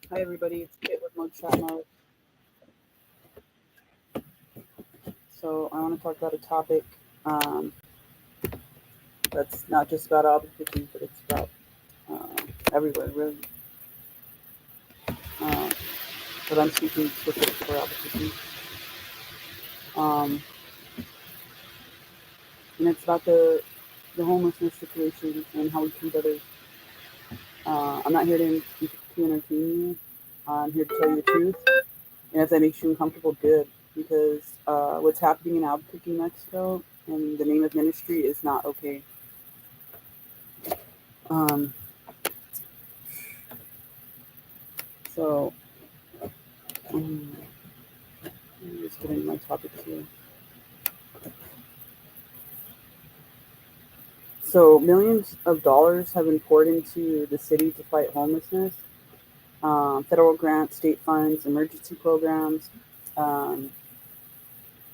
Hi everybody, it's Kit with Mugshot Mode. So I want to talk about a topic um, that's not just about Albuquerque, but it's about everywhere really. Uh, but I'm speaking specific for Albuquerque, um, and it's about the homelessness situation and how we treat others. I'm not here to entertain you. I'm here to tell you the truth, and if that makes you uncomfortable, good. Because what's happening in Albuquerque, Mexico, in the name of ministry, is not okay. Um, so um, let me just get into my topics here. So, millions of dollars have been poured into the city to fight homelessness. Federal grants, state funds, emergency programs. Um,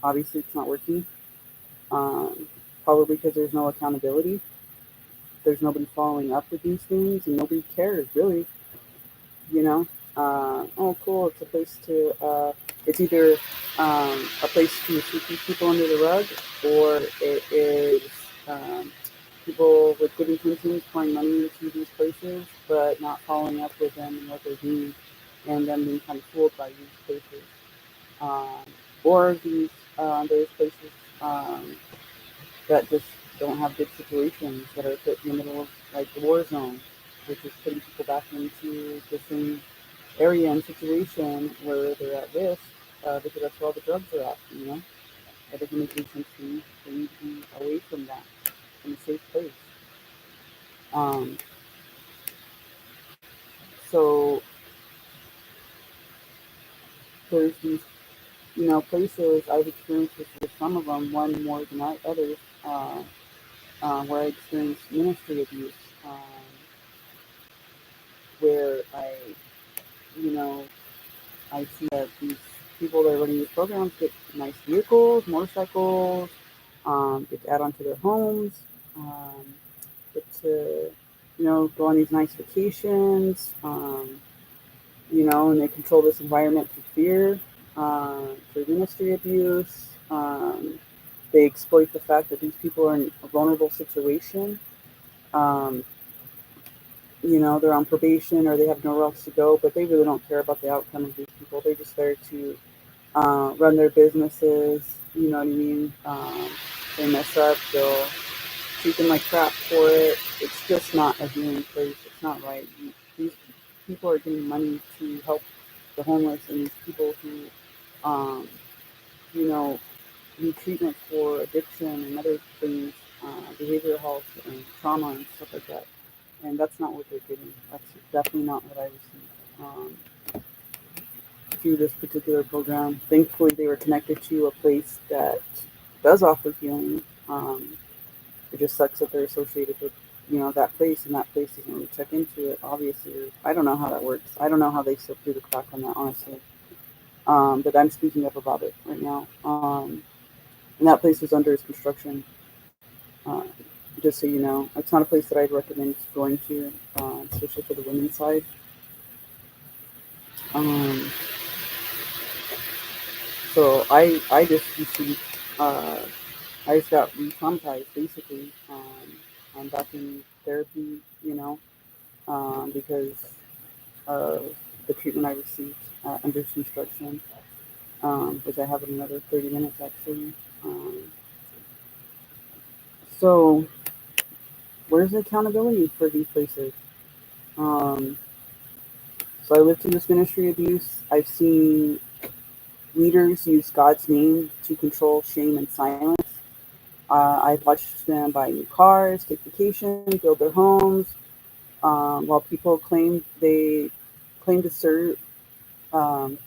Obviously, it's not working. Um, Probably because there's no accountability. There's nobody following up with these things, and nobody cares really. You know, oh, cool. It's a place to. It's either a place to sweep these people under the rug, or it is people with good intentions pouring money into these places, but not following up with them and what they're doing, and them being kind of fooled by these places, um, or these various places that just don't have good situations that are put in the middle of like the war zone, which is putting people back into the same area and situation where they're at risk because that's where all the drugs are at. That doesn't make any sense to me. They need to be away from that in a safe place. Um, so there's these, places I've experienced this with some of them, one more than others, where I experienced ministry abuse, where you know, I see that these people that are running these programs get nice vehicles, motorcycles, get to add on to their homes, um, get to, go on these nice vacations, and they control this environment through fear, through ministry abuse. They exploit the fact that these people are in a vulnerable situation. Um, they're on probation or they have nowhere else to go, but they really don't care about the outcome of these people. They're just there to run their businesses. You know what I mean? They mess up, they'll treat them like crap for it. It's just not a healing place. It's not right. These people are getting money to help the homeless and these people who, um, you know, need treatment for addiction and other things, behavioral health and trauma and stuff like that. And that's not what they're getting. That's definitely not what I received through this particular program. Thankfully, they were connected to a place that does offer healing. It just sucks that they're associated with, that place, and that place doesn't really check into it. Obviously, I don't know how that works. I don't know how they slip through the crack on that, honestly. But I'm speaking up about it right now. And that place is under its construction. Uh, just so you know, it's not a place that I'd recommend going to, especially for the women's side. Um, so I just received, uh, I just got re-traumatized basically. I'm back in therapy, because of the treatment I received under construction, which I have in another 30 minutes actually. Um, so where's the accountability for these places? Um, so I lived through this ministry abuse. I've seen leaders use God's name to control shame and silence. I've watched them buy new cars, take vacations, build their homes, while people claim to serve. Um,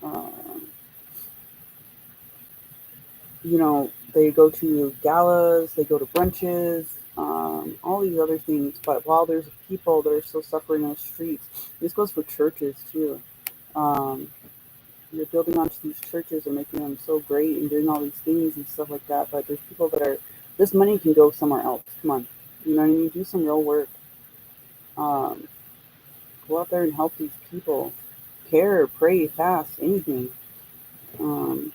uh, they go to galas, they go to brunches, all these other things. But while there's people that are still suffering on the streets, this goes for churches too. Um, you're building onto these churches and making them so great and doing all these things and stuff like that. But there's people that are, this money can go somewhere else. Come on. You know what I mean? Do some real work. Um, Go out there and help these people. Care, pray, fast, anything. Um,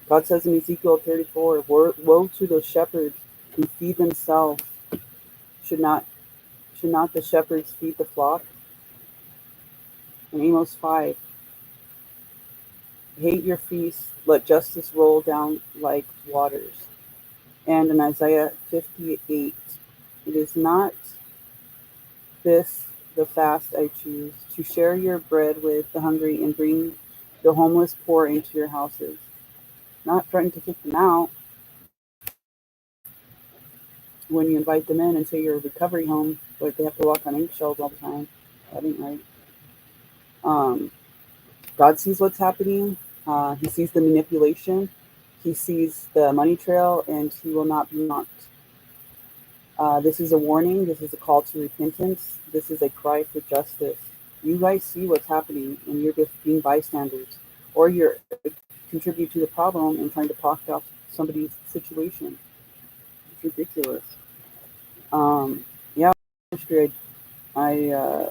God says in Ezekiel 34, woe to those shepherds who feed themselves. Should not the shepherds feed the flock? In Amos 5, hate your feasts, let justice roll down like waters. And in Isaiah 58, it is not this the fast I choose, to share your bread with the hungry and bring the homeless poor into your houses. Not threaten to kick them out when you invite them in and say you're a recovery home, but they have to walk on eggshells all the time. That ain't right. Um, God sees what's happening. He sees the manipulation. He sees the money trail, and he will not be mocked. This is a warning. This is a call to repentance. This is a cry for justice. You guys see what's happening, and you're just being bystanders, or you're contribute to the problem and trying to profit off somebody's situation. It's ridiculous. Yeah, I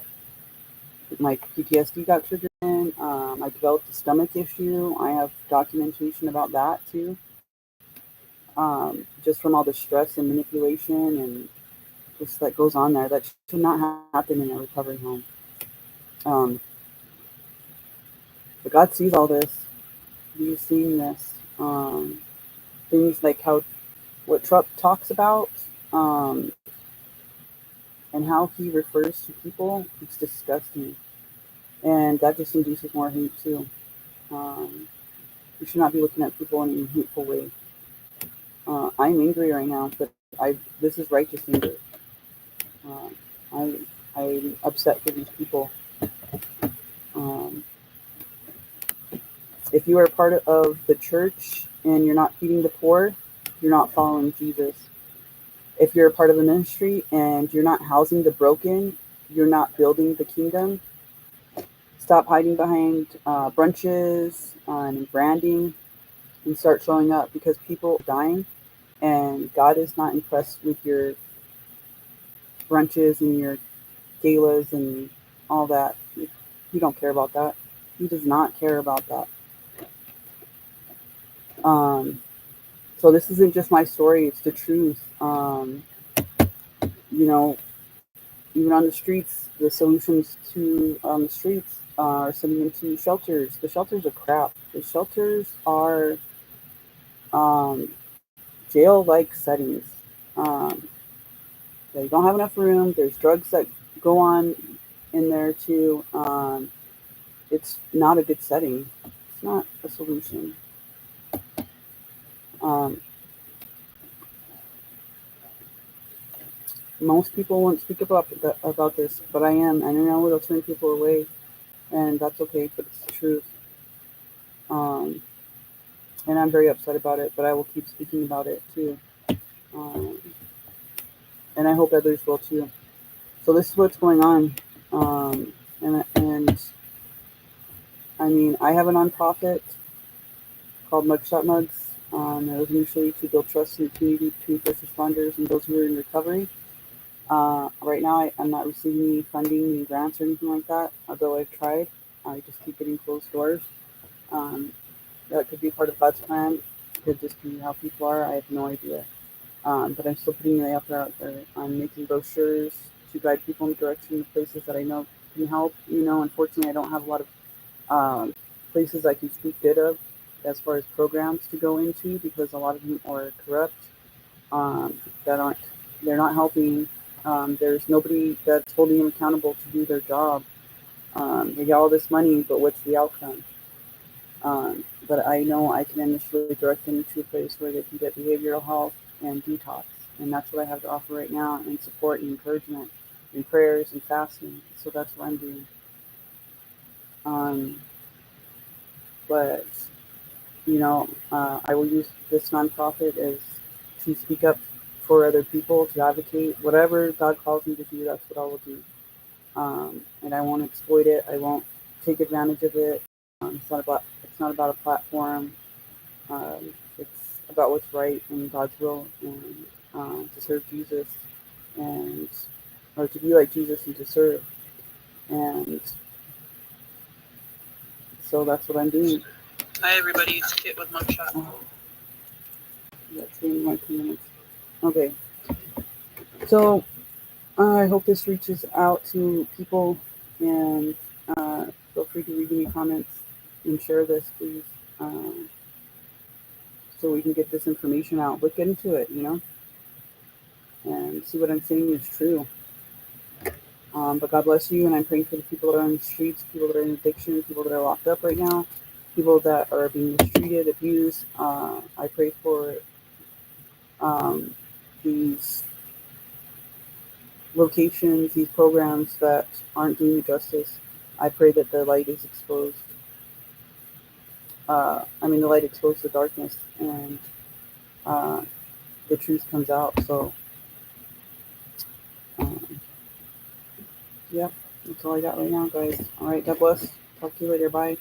my PTSD got triggered in. I developed a stomach issue. I have documentation about that too. Just from all the stress and manipulation and just that goes on there. That should not happen in a recovery home. Um, but God sees all this. He's seeing this. Things like what Trump talks about, and how he refers to people. It's disgusting, and that just induces more hate too. Um, we should not be looking at people in a hateful way. I'm angry right now, but this is righteous anger. Uh, I'm upset for these people. Um, if you are part of the church and you're not feeding the poor, you're not following Jesus. If you're a part of a ministry and you're not housing the broken, you're not building the kingdom. Stop hiding behind brunches and branding and start showing up, because people are dying and God is not impressed with your brunches and your galas and all that. He don't care about that. He does not care about that. Um, so this isn't just my story; it's the truth. You know, even on the streets, the solutions to on the streets are sending them to shelters. The shelters are crap. The shelters are um, jail-like settings. Um, they don't have enough room. There's drugs that go on in there too. It's not a good setting. It's not a solution. Um, most people won't speak about this, but I am, and I know it'll turn people away, and that's okay. But it's the truth, um, and I'm very upset about it. But I will keep speaking about it too, um, and I hope others will too. So this is what's going on, and I mean, I have a nonprofit called Mugshot Mugs. It was initially to build trust in the community between first responders and those who are in recovery. Right now, I'm not receiving any funding, any grants, or anything like that, although I've tried. I just keep getting closed doors. Um, that could be part of God's plan. It could just be how people are. I have no idea. But I'm still putting the effort out there. I'm making brochures to guide people in the direction of places that I know can help. Unfortunately, I don't have a lot of places I can speak good of as far as programs to go into, because a lot of them are corrupt. That aren't They're not helping. There's nobody that's holding them accountable to do their job. They get all this money, but what's the outcome? But I know I can initially direct them to a place where they can get behavioral health and detox, and that's what I have to offer right now, and support and encouragement and prayers and fasting. So that's what I'm doing. Um, but I will use this nonprofit as to speak up for other people, to advocate whatever God calls me to do. That's what I will do, and I won't exploit it. I won't take advantage of it. It's not about a platform. It's about what's right in God's will, and to serve Jesus, and or to be like Jesus and to serve. And so that's what I'm doing. Hi, everybody. It's Kit with Mugshot. That's in my 2 minutes. Okay. So I hope this reaches out to people, and feel free to leave any comments and share this, please, so we can get this information out. Look into it, and see what I'm saying is true. But God bless you, and I'm praying for the people that are on the streets, people that are in addiction, people that are locked up right now, people that are being mistreated, abused. I pray for these locations, these programs that aren't doing justice. I pray that the light is exposed. The light exposed the darkness, and the truth comes out. So, yeah, that's all I got right now, guys. All right, God bless. Talk to you later. Bye.